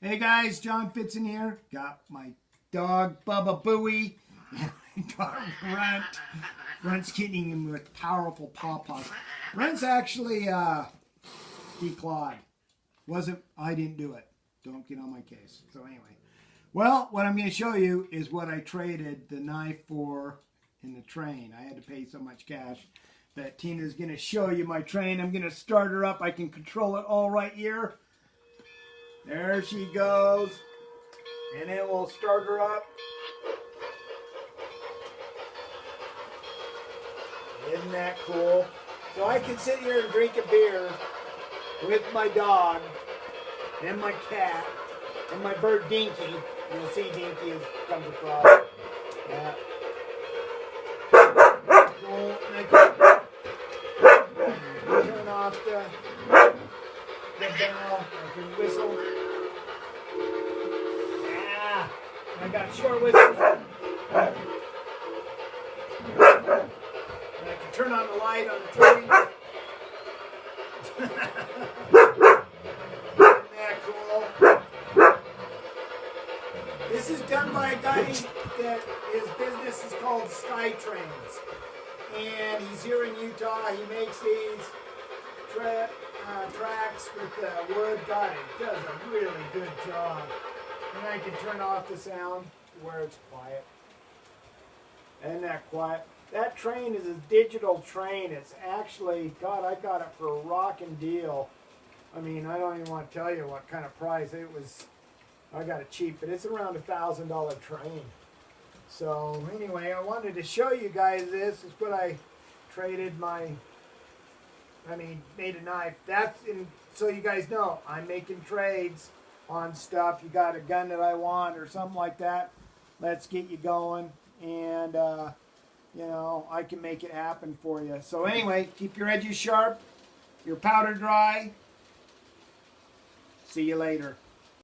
Hey guys, John Fitzen here. Got my dog Bubba Bowie. Got Runt. Runt's hitting him with powerful paws. Runt's actually declawed. I didn't do it. Don't get on my case. So anyway. Well, what I'm going to show you is what I traded the knife for in the train. I had to pay so much cash that Tina's going to show you my train. I'm going to start her up. I can control it all right here. There she goes. And then we'll start her up. Isn't that cool? So I can sit here and drink a beer with my dog and my cat and my bird Dinky. You'll see Dinky as it comes across. Yeah. Cool. And I can turn off the bell. I can whistle. Yeah. I got short whistles. And I can turn on the light on the train. Isn't that cool? This is done by a guy that his business is called Sky Trains. And he's here in Utah. He makes these tracks with wood. God, it does a really good job. And I can turn off the sound to where it's quiet. Isn't that quiet? That train is a digital train. It's actually, God, I got it for a rockin' deal. I mean, I don't even want to tell you what kind of price it was. I got it cheap, but it's around $1,000 train. So anyway, I wanted to show you guys this. Is what I traded made a knife. So you guys know, I'm making trades on stuff. You got a gun that I want or something like that, let's get you going. And, you know, I can make it happen for you. So anyway, keep your edges sharp, your powder dry. See you later.